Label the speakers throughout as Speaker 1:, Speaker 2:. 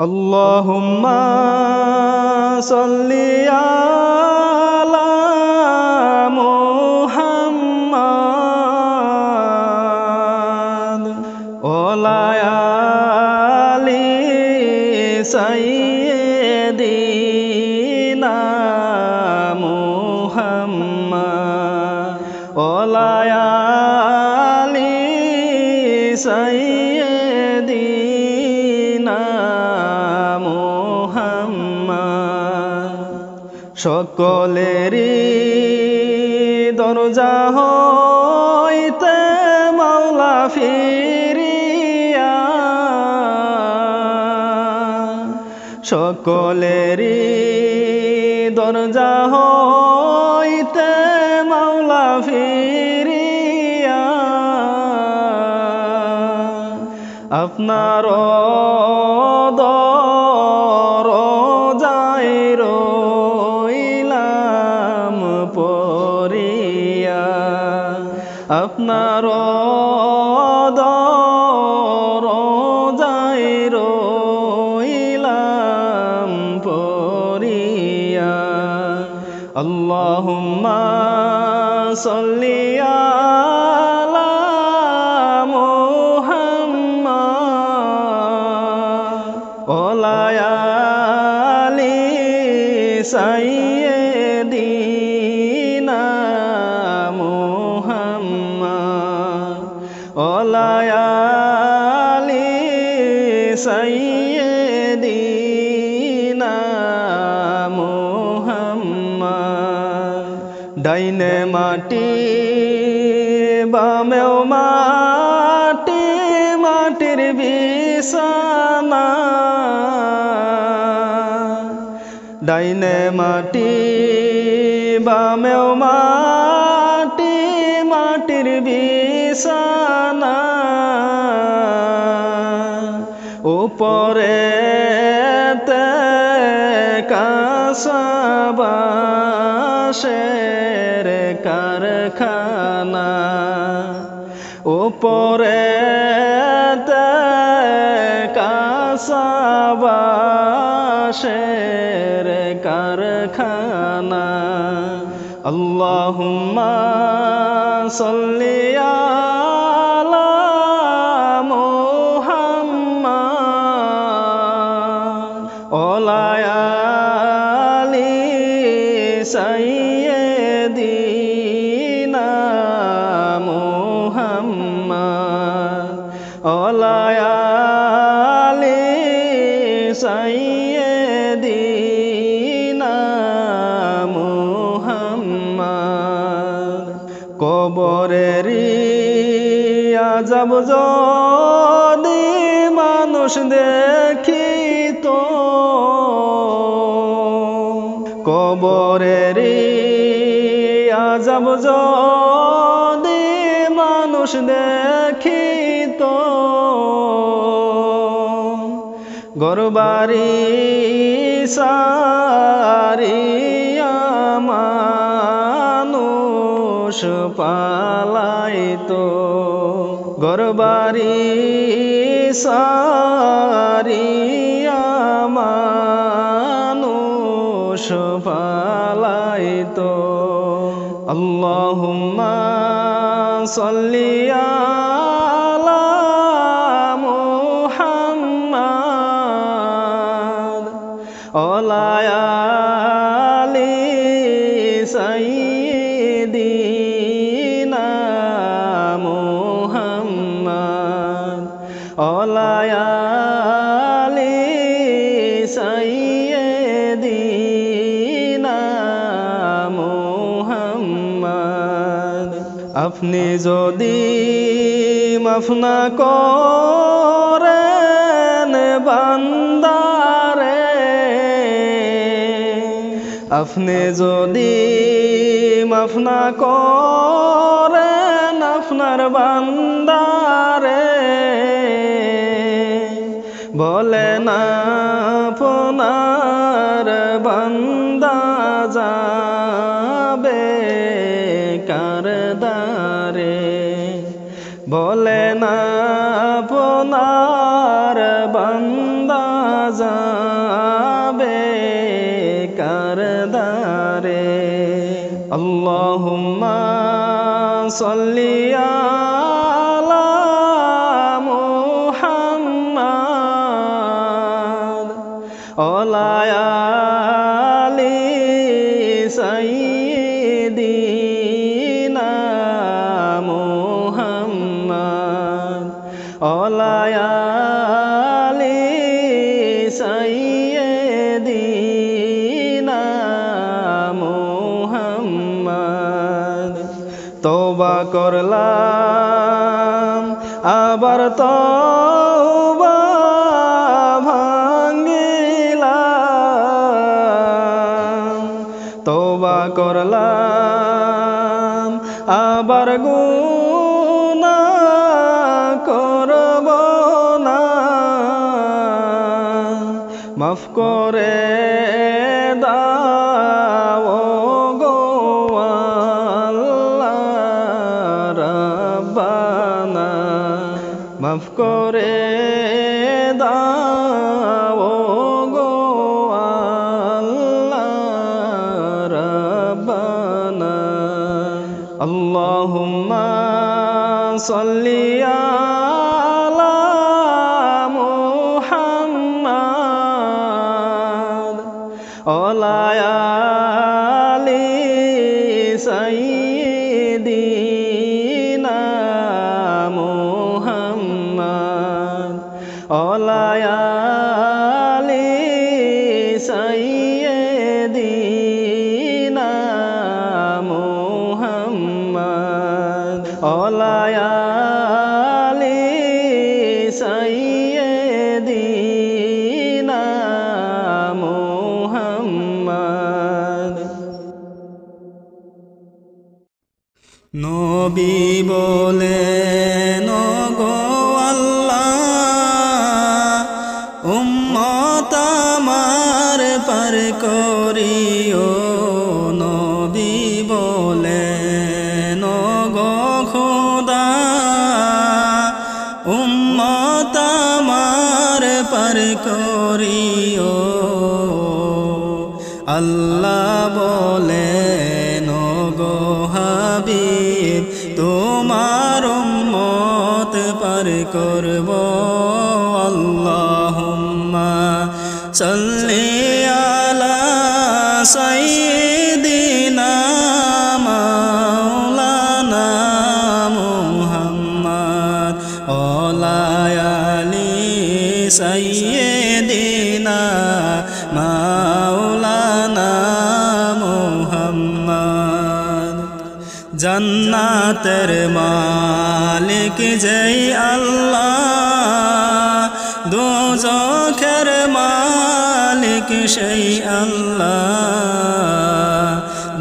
Speaker 1: আল্লাহুম্মা সাল্লি আলা মুহাম্মাদ ওয়া আলি সাইয়্যিদিনা মুহাম্মাদ ওয়া আলি সাইয়্যিদিনা মুহাম্মাদ সকলেরই দরজা হইতে মাওলা ফিরিয়া সকলেরই দরজা হইতে মাওলা ফিরিয়া আপনার দরজায় রইলাম পড়িয়া আপনার দরজায় রইলাম পড়িয়া আল্লাহুম্মা সাল্লি আলা মুহাম্মাদ ওয়া আলি সাইয়্যিদিনা মুহাম্মাদ ওয়া আলি সাইয়্যিদিনা মুহাম্মাদ ডাইনে মাটি বামেও মাটি মাটির বিছানা ডাইনে মাটি বামেও মাটি মাটির বিছানা উপরে কাসাবাসের কারখানা উপরে কাসাবাসের কারখানা আল্লাহুম্মা সাল্লি আলা মুহাম্মাদ ওয়া আলি সাইয়্যিদিনা মুহাম্মাদ ওয়া আলি সাইয়্যিদিনা মুহাম্মাদ কবরেরই আযাব যদি মানুষ দেখিত কবরেরই আযাব যদি মানুষ দেখিত ঘরবাড়ি সারিয়া মানুষ পালাইতো ঘরবাড়ি সারিয়া মানুষ পালাইতো আল্লাহুম্মা সাল্লি আলা মুহাম্মাদ ওয়া আলি সাইয়্যিদিনা মুহাম্মাদ ওয়া আলি সাইয়্যিদিনা মুহাম্মাদ আপনি যদি মাফ না করেন বান্দারে আপনি যদি মাফ না করেন আপনার বান্দারে বলেন আপনার বান্দা যাবে কার দ্বারে বলেন আপনার বান্দা যাবে কারদারে আল্লাহুম্মা সাল্লি আলা মুহাম্মাদ ওয়ালা আলি সাইয়্যিদিনা মুহাম্মাদ ওয়ালা আলি সাইয়্যিদিনা মুহাম্মাদ তওবা করলাম আবার তওবা ভাঙিলাম তওবা করলাম আবার গুনাহ করব না মাফ করে দাও গো আল্লাহ রাব্বানা মাফ করে দাও গো আল্লাহ রাব্বানা আল্লাহুম্মা সাল্লি আলা মুহাম্মাদ ওয়ালা আলি সাইয়্যিদিনা মুহাম্মাদ ওয়ালা আলি সাইয়্যিদিনা মুহাম্মাদ ওয়ালা আলি সাইয়্যিদিনা মুহাম্মাদ নবী বলেন গো আল্লাহ উম্মত আমার পার করিও নবী বলেন গো খোদা উম্মত আমার পার করিও আল্লাহ বলেন গো হাবিব তোমার উম্মত পার করব আল্লাহুম্মা সাল্লি আলা সাইয়্যিদিনা মাওলানা মুহাম্মদ ওয়ালা আলি সাইয়্যিদিনা মাওলানা মুহাম্মদ জান্নাতের মালিক যেই আল্লাহ দোজখের মালিক সেই আল্লাহ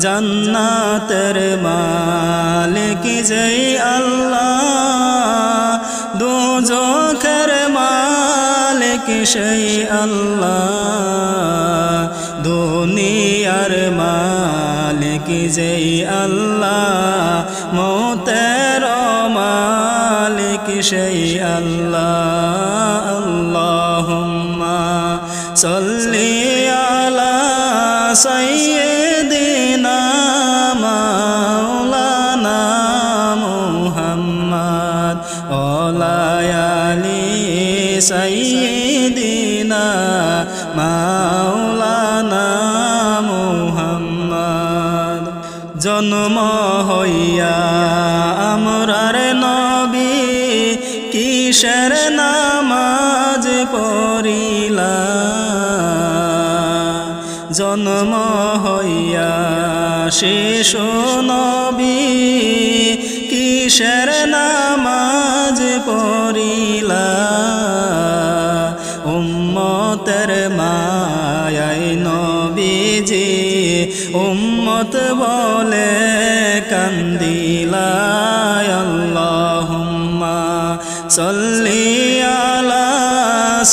Speaker 1: জান্নাতের মালিক যেই আল্লাহ দোজখের মালিক সেই আল্লাহ দুনিয়ার মালিক যেই আল্লাহ মৌতের মালিক সেই আল্লাহ আল্লাহুম্মা সাল্লি আলা সাইয়্যিদিনা মাওলানা মুহাম্মদ ওয়ালা আলি সাইয়্যিদিনা মাওলানা মুহাম্মদ জন্ম হইয়া আমরার নবী কিসের নামাজ পড়িলা জন্ম হইয়া শিশু নবী কিসের নামাজ পড়িলা উম্মতের মায়াই নবীজি উম্মত বলে কান্দিলা আল্লাহুম্মা সাল্লি আলা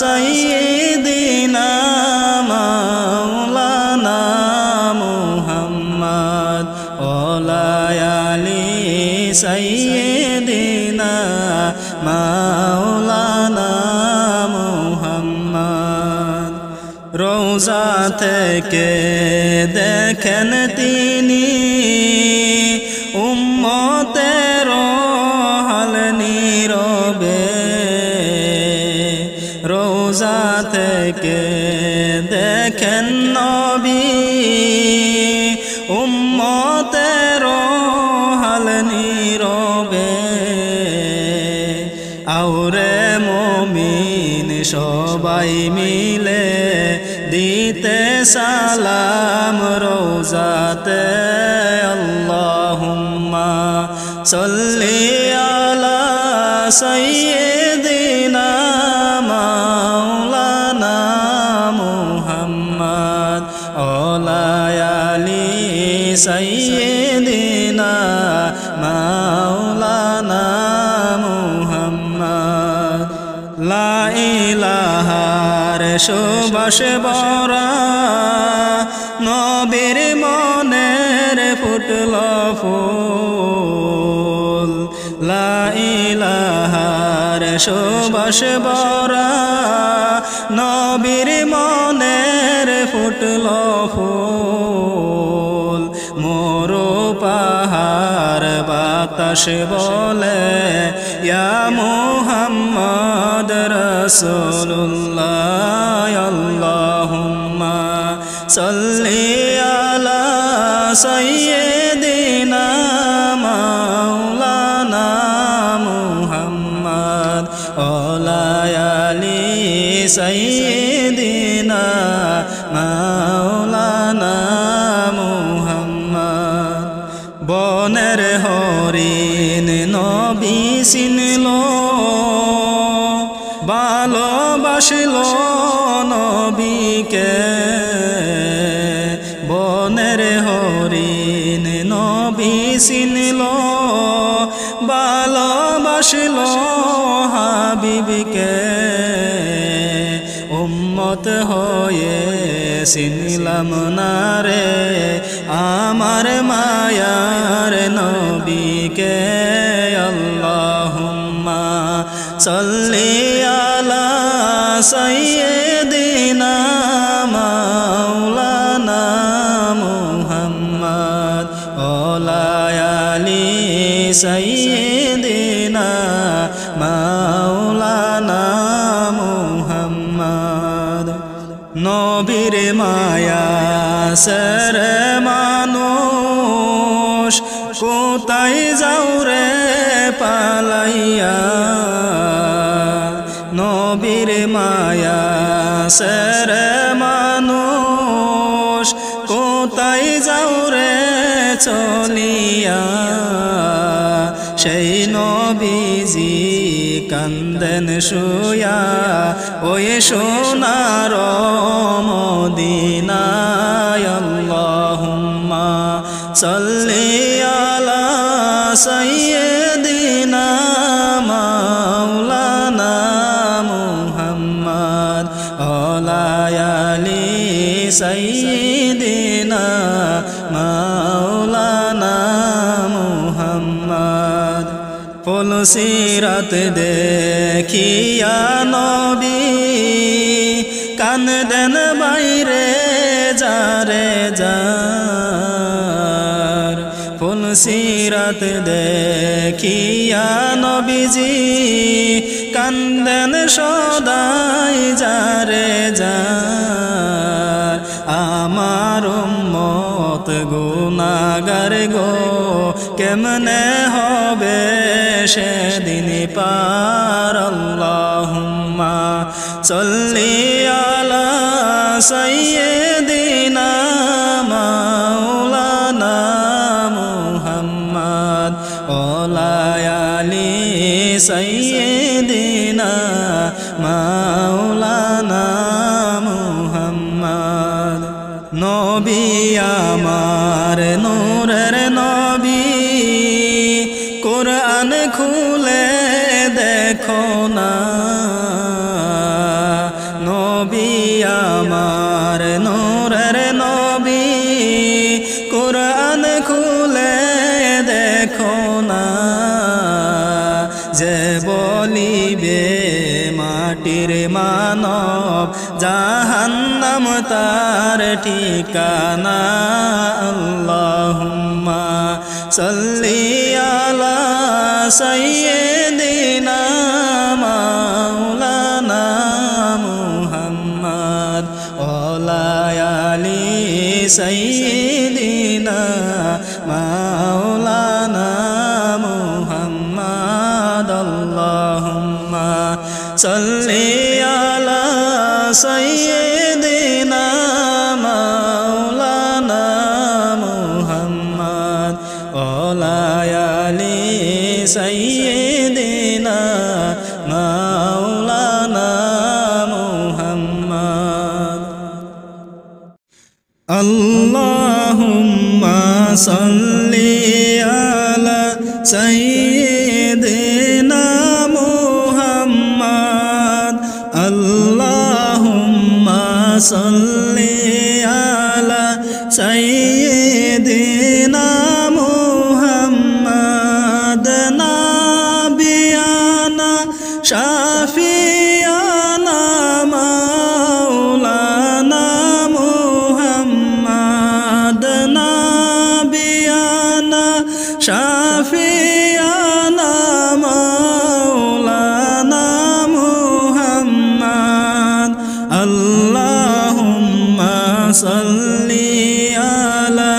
Speaker 1: সাইয়্যিদিনা মাওলানা মুহাম্মদ ওয়ালা আলি সাইয়্যিদিনা মাওলানা মুহাম্মদ রোজা থেকে দেখেন তিনি উম্মতের হাল নীরবে রোজা থেকে দেখেন নবী উম্মতের হাল নীরবে আউরে মুমিন সবাই মিলে দিতে সালাম রোজাতে আল্লাহুম্মা সাল্লি আলা সাইয়্যিদিনা মাওলানা মুহাম্মদ ওয়ালা আলি সাইয়্যিদিনা মাওলানা মুহাম্মদ লা ইলাহার সুবাস বরা নবীর মনের ফুটল ফুল লা ইলাহার সুবাস বরা নবীর মনের ফুটল ফুল মোরো পাহাড় বাতাস বলে ইয়া মুহাম্মদ রাসূলুল্লাহ আল্লাহুম্মা সাল্লি আলা সাইয়্যিদিনা মাওলানা মুহাম্মদ ওয়ালা আলি সাইয়্যিদিনা মাওলানা মুহাম্মদ বনের হরিণ নবী চিনল ভালোবাসল নবীকে বনের হরিণ নবী চিনল ভালোবাসল হাবিবকে উম্মত হয়ে চিনলাম না রে আমার মায়ার নবীকে আল্লাহুম্মা সাল্লি আলা সাইয়্যিদিনা মাওলানা মুহাম্মদ ওয়ালা আলি সাইয়্যিদিনা মাওলানা মুহাম্মদ নবীর মায়া সর মানুষ কোথায় যাও রে পালাইয়া নবীর মায়া সর মানুষ কোথায় যাও রে চলিয়া সেই নবীজি কান্দেন শুয়া ওই সোনার মদিনায় আল্লাহুম্মা সাল্লি আলা সাইয়্যিদিনা মাওলানা মুহাম্মদ ওয়ালা আলি সাইয়্যিদিনা মাওলানা মুহাম্মদ ফুলসিরাত দেখিয়া নবী কান্দেন বাইরে যারে যার ফুলসিরাত দেখিয়া নবীজি কান্দেন সদাই যারে যার আমার উম্মত গুনাহগার গো কেমনে হবে সেদিন পার আল্লাহুম্মা সাল্লি আলা সাইয়্যিদিনা মাওলানা মুহাম্মদ ওয়ালা আলি সাইয়্যিদিনা মাওলানা মুহাম্মদ নবী আমার নূরের নবী কোরআন খুলে দেখো না নবী আমার নূরের নবী কোরআন খুলে দেখো না যে বলিবে মাটির মানব জাহান্নাম তার ঠিকানা আল্লাহুম্মা সাল্লি আলা সাইয়্যিদিনা মাওলানা মুহাম্মদ ওয়ালা আলি সাইয়্যিদিনা মাওলানা মুহাম্মদ আল্লাহুম্মা সাল্লি আলা সাইয়্যিদিনা মাওলানা মুহাম্মদ ওয়ালা আলি সাইয়্যিদিনা মাওলানা মুহাম্মদ আল্লাহুম্মা সাল্লি আলা সাইয়্যিদিনা মুহাম্মদ আল্লাহুম্মা সাল্লি আলা সাইয়্যিদিনা মুহাম্মদ নাবিয়ানা শাফিয়ানা মাওলানা মুহাম্মদ নাবিয়ানা শাফিয়ানা মাওলানা মুহাম্মদ আল্লাহুম্মা সাল্লি আলা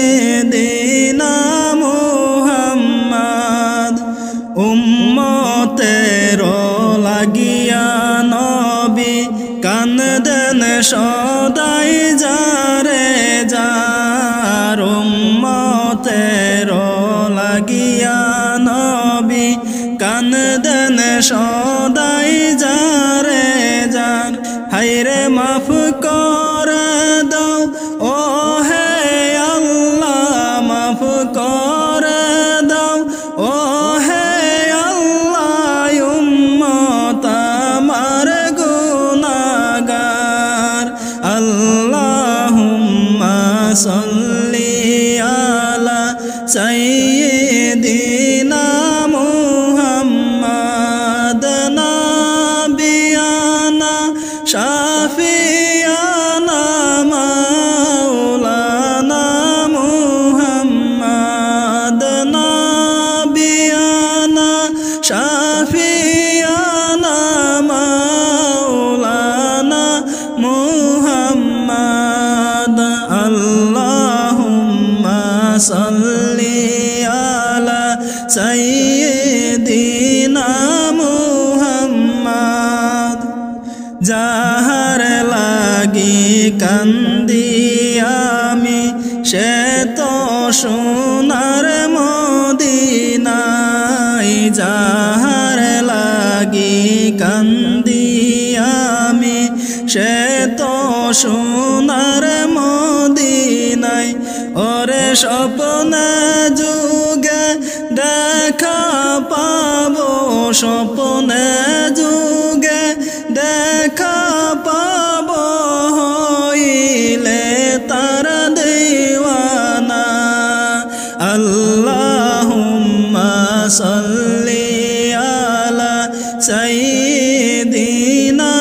Speaker 1: সাইয়্যিদিনা মুহাম্মদ উম্মতের লাগিয়া নবী কান্দেন সদাই যারে যার উম্মতের লাগিয়া নবী কান্দেন সদাই যারে যার হায়রে মাফ করে দাও ও হে আল্লাহ মাফ করে দাও ও হে আল্লাহ উম্মত আমার গুনাহগার আল্লাহুম্মা সাল্লি আলা সাইয়্যিদিনা মুহাম্মদ নাবিয়ানা শাফিয়ানা মাওলানা মুহাম্মদ নাবিয়ানা শাফিয়ানা মাওলানা মুহাম্মদ আল্লাহুম্মা সাল্লি আলা সাইয়্যিদিনা মুহাম্মদ যাহার লাগি কান্দি আমি সে তো সোনার মদিনায় যাহার লাগি কান্দি আমি সে তো সোনার মদিনায় ওরে স্বপ্নে যুগে দেখা পাবো স্বপ্নে যুগে দেখা পাবো হইলে তার দিওয়ানা আল্লাহুম্মা সাল্লি আলা সাইয়্যিদিনা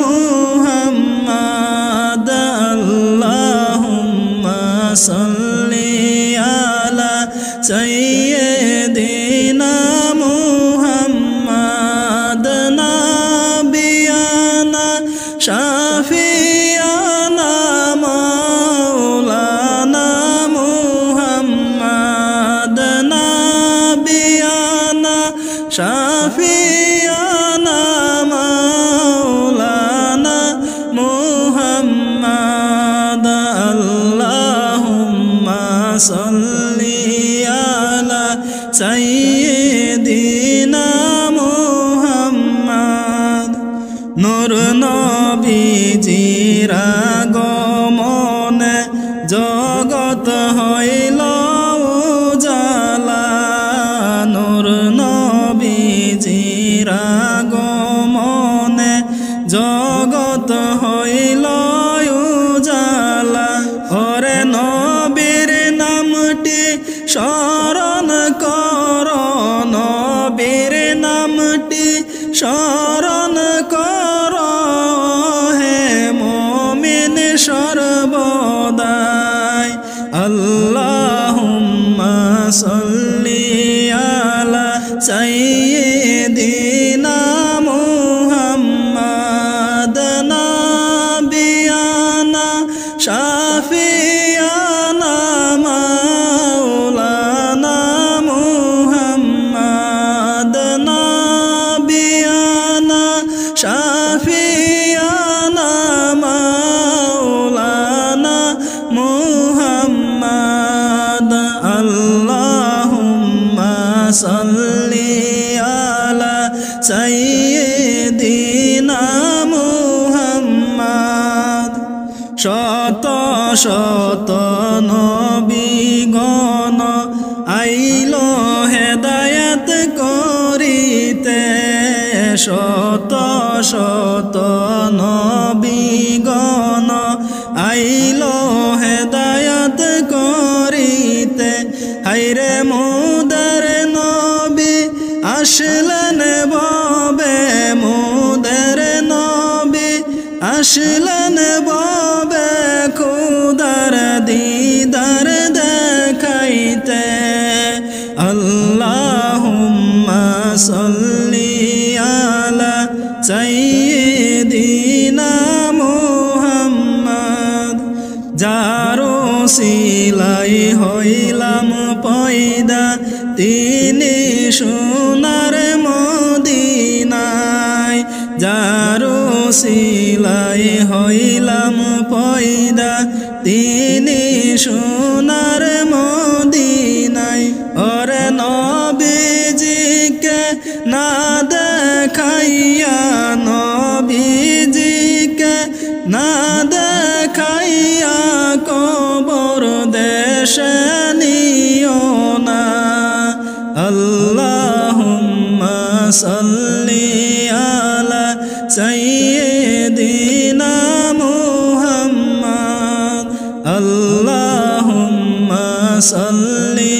Speaker 1: মুহাম্মদ আল্লাহুম্মা সাল্লি আলা সাইয়্যিদিনা মুহাম্মদ নাবিয়ানা শাফিয়ানা মাওলানা মুহাম্মদ নাবিয়ানা শাফিয়ানা মাওলানা মুহাম্মদ আল্লাহুম্মা সাল্লি আলা সাইয়্যিদিনা মুহাম্মদ নূর নবীজির আগমনে জগৎ হইল উজালা নূর নবীজির আগমনে জগৎ হইল উজালা ওরে নবীর নামটি স্মরণ কর নবীর নামটি স্মরণ কর শত শত নবীগণ আইল হেদায়েত করিতে শত শত নবীগণ আইল হেদায়েত করিতে হায়রে মোদের নবী আসলেন ববে মোদের নবী আসলেন ববে খুদার দিদার দেখাইতে আল্লাহুম্মা সাল্লি আলা সাইয়্যিদিনা মুহাম্মদ যারো সিলাই হইলাম পয়দা তিনি সোনার মদিনায় যারো সিলাই হইলাম পয়দা তিনি সোনার মদিনায় ওরে নবীজিকে না দেখাইয়া নবীজিকে না দেখাইয়া কবর দেশে নিও না আল্লাহুম্মা সাল্লি আলা সাইয়্যিদিনা মুহাম্মদ আল্লাহুম্মা সাল্লি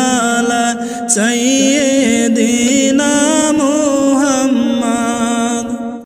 Speaker 1: আলা সাইয়্যিদিনা